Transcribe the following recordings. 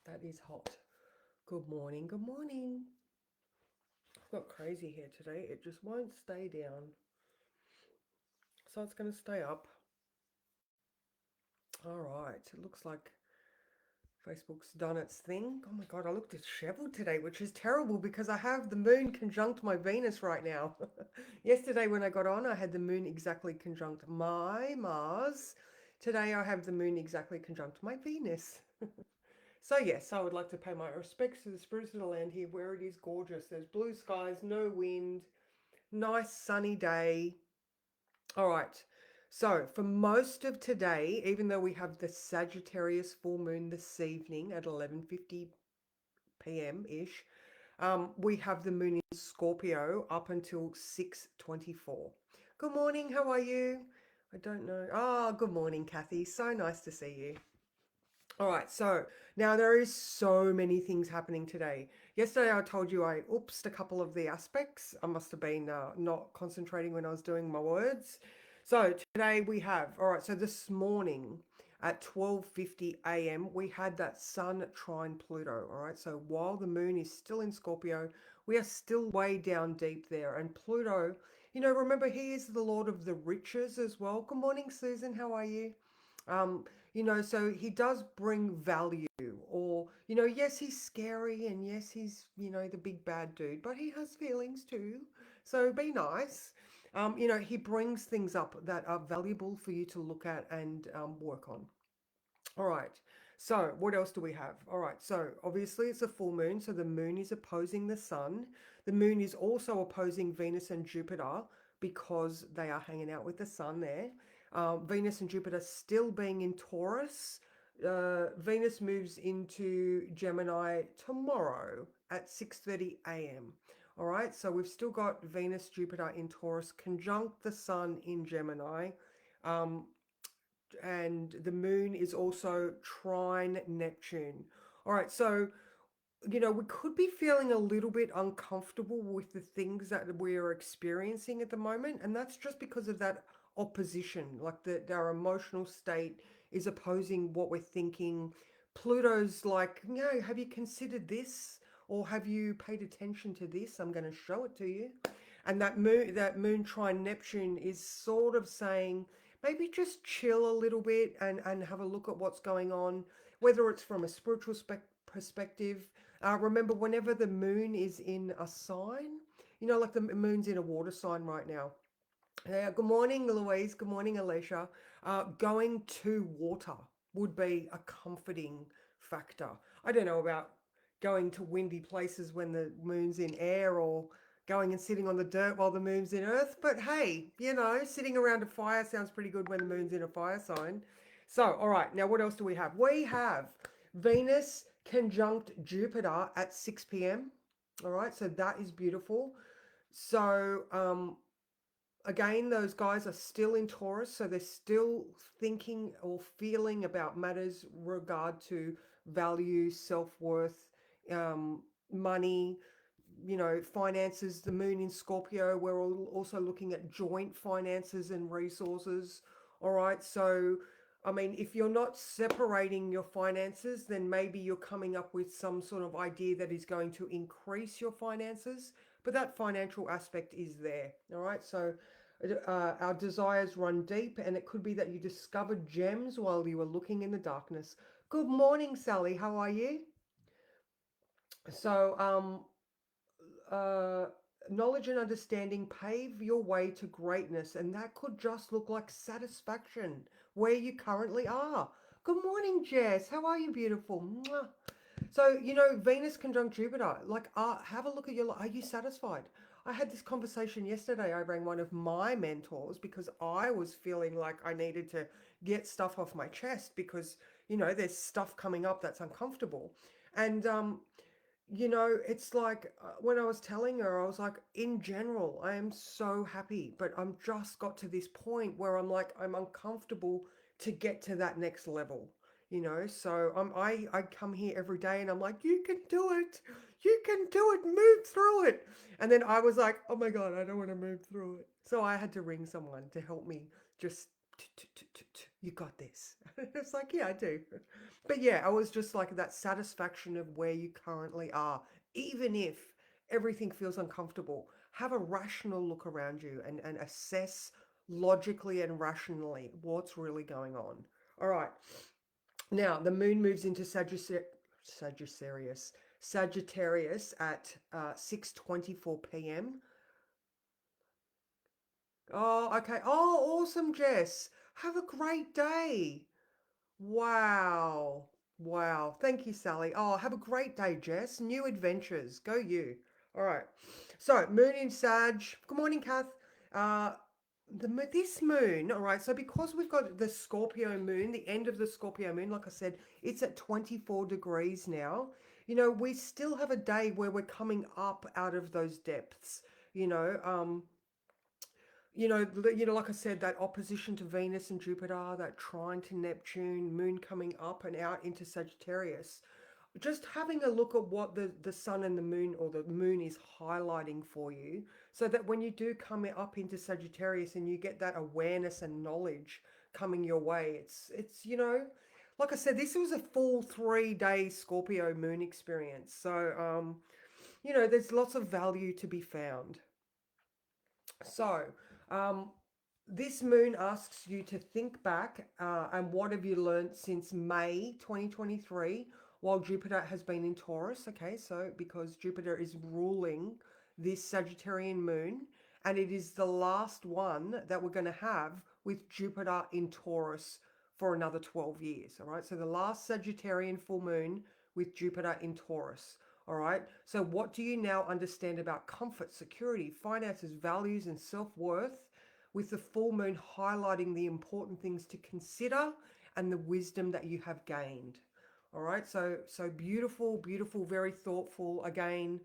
That is hot. Good morning. Good morning. I've got crazy here today. It just won't stay down. So it's going to stay up. All right. It looks like Facebook's done its thing. Oh my God, I look disheveled today, which is terrible because I have the moon conjunct my Venus right now. Yesterday when I got on, I had the moon exactly conjunct my Mars. Today I have the moon exactly conjunct my Venus. So yes, I would like to pay my respects to the spirits of the land here where it is gorgeous. There's blue skies, no wind, nice sunny day. All right. So for most of today, even though we have the Sagittarius full moon this evening at 11:50 p.m. ish, we have the moon in Scorpio up until 6:24. Good morning. How are you? I don't know. Ah, good morning, Kathy. So nice to see you. All right, so now there is so many things happening today. Yesterday I told you I oopsed a couple of the aspects. I must have been not concentrating when I was doing my words. So today we have, all right, so this morning at 12:50 a.m. we had that Sun trine Pluto, all right? So while the moon is still in Scorpio, we are still way down deep there. And Pluto, remember he is the lord of the riches as well. Good morning, Susan. How are you? Um, so he does bring value, or, yes, he's scary, and yes, he's, the big bad dude, but he has feelings too. So be nice. He brings things up that are valuable for you to look at and work on. All right. So what else do we have? All right. So obviously it's a full moon. So the moon is opposing the sun. The moon is also opposing Venus and Jupiter because they are hanging out with the sun there. Venus and Jupiter still being in Taurus. Venus moves into Gemini tomorrow at 6:30 a.m. All right. So we've still got Venus, Jupiter in Taurus conjunct the sun in Gemini. Um, and the moon is also trine Neptune. All right, so we could be feeling a little bit uncomfortable with the things that we're experiencing at the moment, and that's just because of that opposition. Like our emotional state is opposing what we're thinking. Pluto's like, have you considered this? Or have you paid attention to this? I'm going to show it to you. And that moon trine Neptune is sort of saying, maybe just chill a little bit and have a look at what's going on, whether it's from a spiritual perspective. Remember, whenever the moon is in a sign, like the moon's in a water sign right now. Good morning, Louise. Good morning, Alicia. Going to water would be a comforting factor. I don't know about going to windy places when the moon's in air, or going and sitting on the dirt while the moon's in earth, but hey, sitting around a fire sounds pretty good when the moon's in a fire sign. So, all right, now what else do we have? We have Venus conjunct Jupiter at 6 p.m. All right, so that is beautiful. So, again, those guys are still in Taurus, so they're still thinking or feeling about matters regard to value, self-worth, money, finances. The moon in Scorpio, we're also looking at joint finances and resources. All right, so I mean, if you're not separating your finances, then maybe you're coming up with some sort of idea that is going to increase your finances, but that financial aspect is there. All right, so our desires run deep, and it could be that you discovered gems while you were looking in the darkness. Good morning, Sally. How are you? So, uh, knowledge and understanding pave your way to greatness, and that could just look like satisfaction where you currently are. Good morning, Jess. How are you, beautiful? Mwah. So, Venus conjunct Jupiter, like, have a look at your life. Are you satisfied? I had this conversation yesterday. I rang one of my mentors because I was feeling like I needed to get stuff off my chest because, there's stuff coming up that's uncomfortable. And, it's like when I was telling her, I was like, in general, I am so happy, but I'm just got to this point where I'm like, I'm uncomfortable to get to that next level, So I come here every day and I'm like, you can do it, you can do it, move through it. And then I was like, oh my God, I don't want to move through it. So I had to ring someone to help me just, You got this. It's like, yeah, I do. But yeah, I was just like that satisfaction of where you currently are, even if everything feels uncomfortable. Have a rational look around you and assess logically and rationally what's really going on. All right. Now, the moon moves into Sagittarius. Sagittarius at 6:24 p.m. Oh, okay. Oh, awesome, Jess. Have a great day. Wow. Wow. Thank you, Sally. Oh, have a great day, Jess. New adventures. Go you. All right. So, moon in Sag. Good morning, Kath. Uh, this moon, all right. So, because we've got the Scorpio moon, the end of the Scorpio moon, like I said, it's at 24 degrees now. We still have a day where we're coming up out of those depths. You know, um, like I said, that opposition to Venus and Jupiter, that trine to Neptune, moon coming up and out into Sagittarius. Just having a look at what the sun and the moon, or the moon, is highlighting for you, so that when you do come up into Sagittarius and you get that awareness and knowledge coming your way, like I said, this was a full 3 day Scorpio moon experience. So, there's lots of value to be found. So, um, this moon asks you to think back, and what have you learned since May 2023 while Jupiter has been in Taurus? Okay, so because Jupiter is ruling this Sagittarian moon, and it is the last one that we're going to have with Jupiter in Taurus for another 12 years. All right, so the last Sagittarian full moon with Jupiter in Taurus. All right. So, what do you now understand about comfort, security, finances, values, and self worth, with the full moon highlighting the important things to consider and the wisdom that you have gained? All right. So beautiful, beautiful, very thoughtful. Again,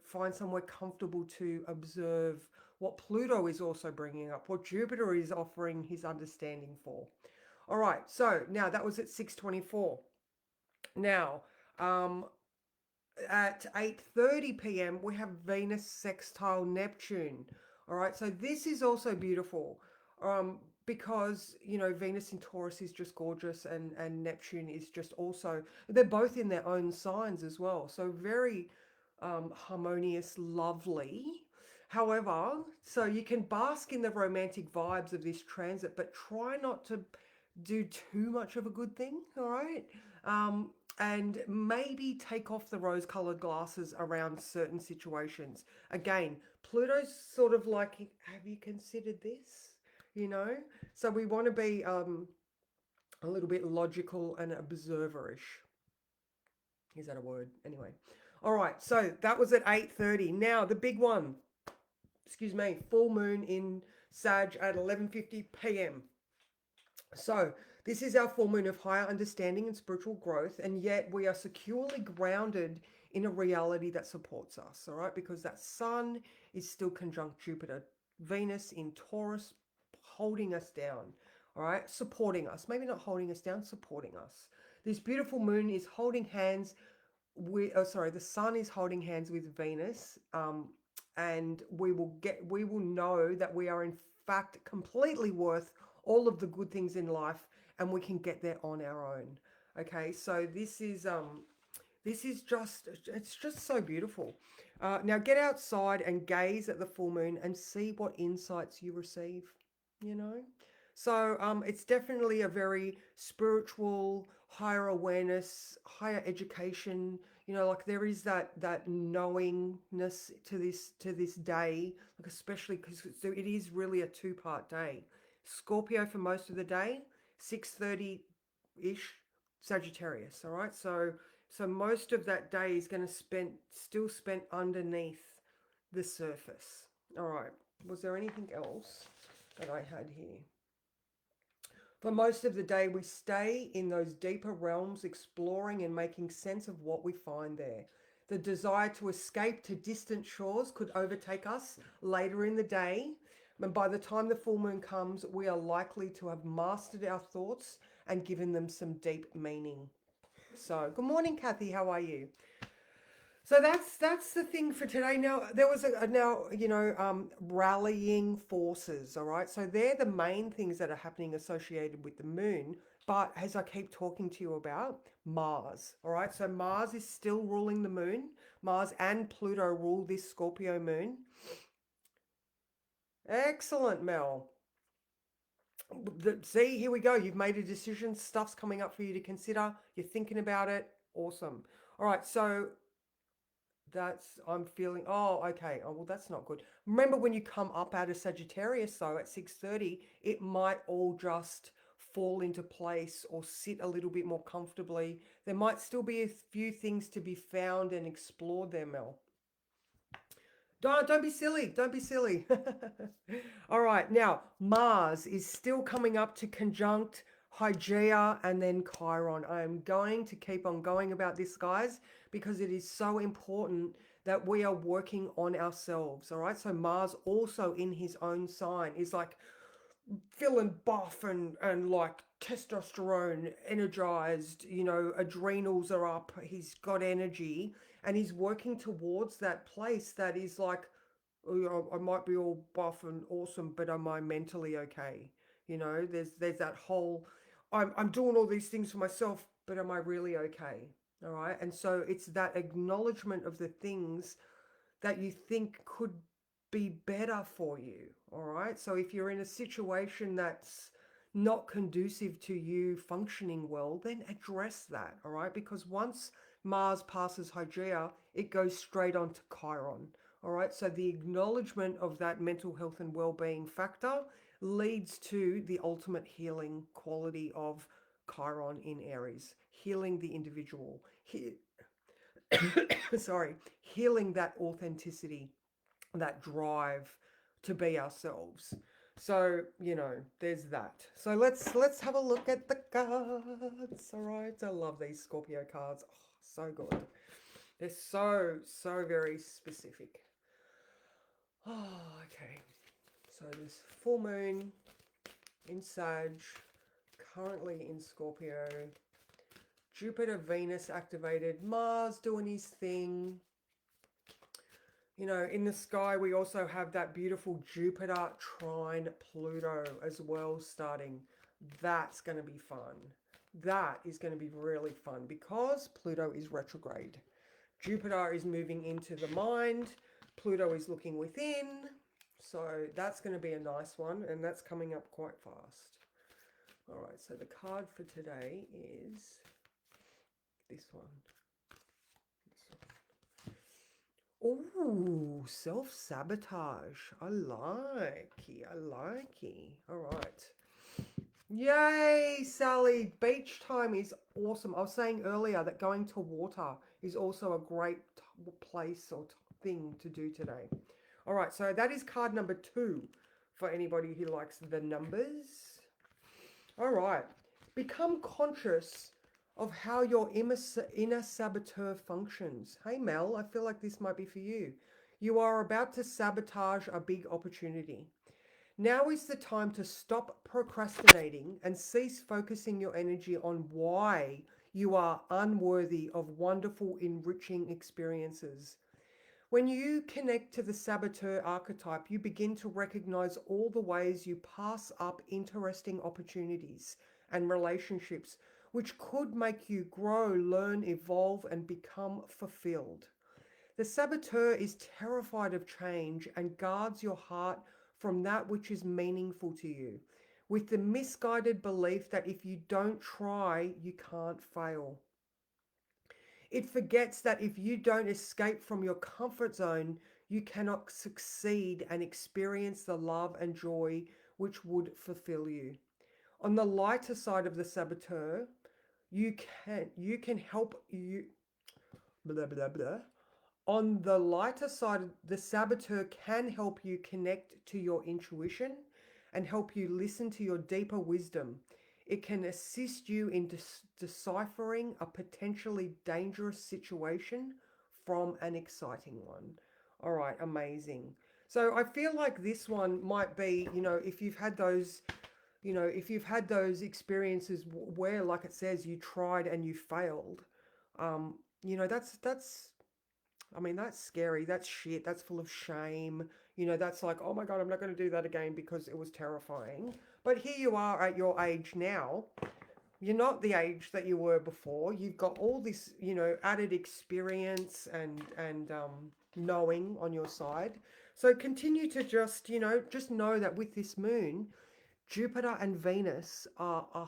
find somewhere comfortable to observe what Pluto is also bringing up, what Jupiter is offering his understanding for. All right. So now that was at 6:24. Now, um, at 8:30 p.m. we have Venus sextile Neptune. All right, so this is also beautiful, because Venus in Taurus is just gorgeous, and Neptune is just also, they're both in their own signs as well, so very harmonious, lovely. However, so you can bask in the romantic vibes of this transit, but try not to do too much of a good thing. All right. And maybe take off the rose colored glasses around certain situations. Again, Pluto's sort of like, have you considered this? You know? So we want to be a little bit logical and observerish. Is that a word? Anyway. All right. So that was at 8:30. Now the big one. Excuse me. Full moon in Sag at 11:50 p.m. So, this is our full moon of higher understanding and spiritual growth, and yet we are securely grounded in a reality that supports us, all right? Because that sun is still conjunct Jupiter, Venus in Taurus, holding us down, all right? Supporting us. Maybe not holding us down, supporting us. This beautiful moon is holding hands the sun is holding hands with Venus, and we will know that we are in fact completely worth all of the good things in life, and we can get there on our own. Okay, so this is just, it's just so beautiful. Now get outside and gaze at the full moon and see what insights you receive. You know, so it's definitely a very spiritual, higher awareness, higher education. Like there is that knowingness to this day, like especially because it is really a 2-part day. Scorpio for most of the day, 6:30 ish Sagittarius. All right, so most of that day is going to still spent underneath the surface. All right. Was there anything else that I had here? For most of the day, we stay in those deeper realms, exploring and making sense of what we find there. The desire to escape to distant shores could overtake us later in the day. And by the time the full moon comes, we are likely to have mastered our thoughts and given them some deep meaning. So, good morning, Kathy. How are you? So that's the thing for today. Now there was a now rallying forces. All right, so they're the main things that are happening associated with the moon. But as I keep talking to you about Mars, all right, so Mars is still ruling the moon. Mars and Pluto rule this Scorpio moon. Excellent, Mel. See, here we go. You've made a decision. Stuff's coming up for you to consider. You're thinking about it. Awesome. All right, so I'm feeling, oh, okay. Oh, well, that's not good. Remember when you come up out of Sagittarius, though, at 6:30, it might all just fall into place or sit a little bit more comfortably. There might still be a few things to be found and explored there, Mel. Don't be silly. Don't be silly. All right. Now, Mars is still coming up to conjunct Hygeia and then Chiron. I am going to keep on going about this, guys, because it is so important that we are working on ourselves. All right. So, Mars also in his own sign is like feeling buff and like testosterone energized, adrenals are up, he's got energy, and he's working towards that place that is like, oh, I might be all buff and awesome, but am I mentally okay? There's that whole, I'm doing all these things for myself, but am I really okay? All right. And so it's that acknowledgement of the things that you think could be better for you. All right. So if you're in a situation that's not conducive to you functioning well, then address that. All right. Because once Mars passes Hygeia, it goes straight on to Chiron. All right. So the acknowledgement of that mental health and well being factor leads to the ultimate healing quality of Chiron in Aries, healing the individual. Sorry, healing that authenticity, that drive to be ourselves. So, there's that. So let's have a look at the cards. All right. I love these Scorpio cards. Oh, so good. They're so very specific. Oh, okay. So this full moon in Sag, currently in Scorpio, Jupiter, Venus activated, Mars doing his thing. In the sky, we also have that beautiful Jupiter trine Pluto as well starting. That's going to be fun. That is going to be really fun because Pluto is retrograde. Jupiter is moving into the mind. Pluto is looking within. So that's going to be a nice one, and that's coming up quite fast. All right, so the card for today is this one. Oh, self-sabotage. I like it. I like it. All right. Yay, Sally. Beach time is awesome. I was saying earlier that going to water is also a great place or thing to do today. All right, so that is card number 2 for anybody who likes the numbers. All right. Become conscious of how your inner saboteur functions. Hey, Mel, I feel like this might be for you. You are about to sabotage a big opportunity. Now is the time to stop procrastinating and cease focusing your energy on why you are unworthy of wonderful, enriching experiences. When you connect to the saboteur archetype, you begin to recognize all the ways you pass up interesting opportunities and relationships which could make you grow, learn, evolve, and become fulfilled. The saboteur is terrified of change and guards your heart from that which is meaningful to you, with the misguided belief that if you don't try, you can't fail. It forgets that if you don't escape from your comfort zone, you cannot succeed and experience the love and joy which would fulfill you. On the lighter side of the saboteur, you can help you blah blah blah. On the lighter side, the saboteur can help you connect to your intuition and help you listen to your deeper wisdom. It can assist you in deciphering a potentially dangerous situation from an exciting one. All right, amazing. So I feel like this one might be, if you've had those, if you've had those experiences where, like it says, you tried and you failed, that's I mean, that's scary. That's shit. That's full of shame. You know, that's like, oh my God, I'm not going to do that again because it was terrifying. But here you are at your age now. You're not the age that you were before. You've got all this, you know, added experience and knowing on your side. So continue to just, you know, just know that with this moon, Jupiter and Venus are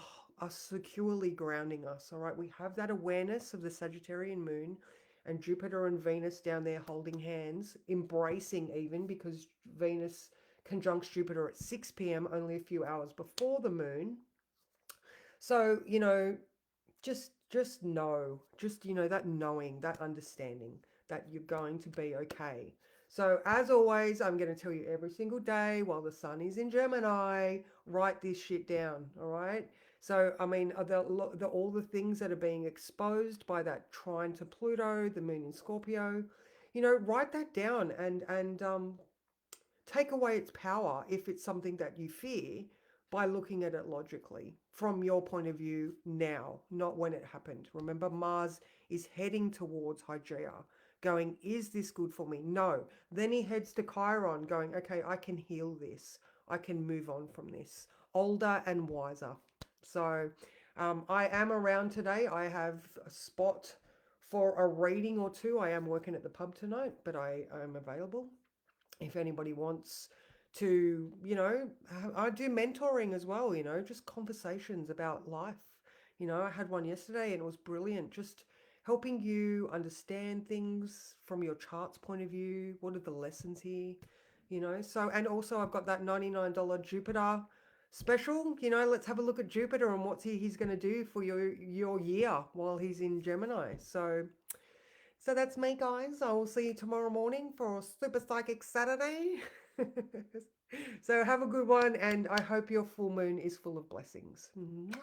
securely grounding us. All right, we have that awareness of the Sagittarian moon, and Jupiter and Venus down there holding hands, embracing even because Venus conjuncts Jupiter at 6 p.m., only a few hours before the moon. So, you know, just know, just, you know, that knowing, that understanding that you're going to be okay. So as always, I'm going to tell you every single day while the sun is in Gemini, write this shit down. All right. So I mean, all the things that are being exposed by that trine to Pluto, the moon in Scorpio, you know, write that down and take away its power if it's something that you fear by looking at it logically from your point of view now, not when it happened. Remember, Mars is heading towards Hygeia, going, is this good for me? No. Then he heads to Chiron, going, okay, I can heal this. I can move on from this. Older and wiser. So I am around today. I have a spot for a reading or two. I am working at the pub tonight, but I am available if anybody wants to, you know, I do mentoring as well, you know, just conversations about life. You know, I had one yesterday and it was brilliant, just helping you understand things from your chart's point of view. What are the lessons here? You know, so, and also I've got that $99 Jupiter special. You know, let's have a look at Jupiter and what's he's going to do for your year while he's in Gemini. So that's me, guys. I will see you tomorrow morning for Super Psychic Saturday. So have a good one, and I hope your full moon is full of blessings. Mwah.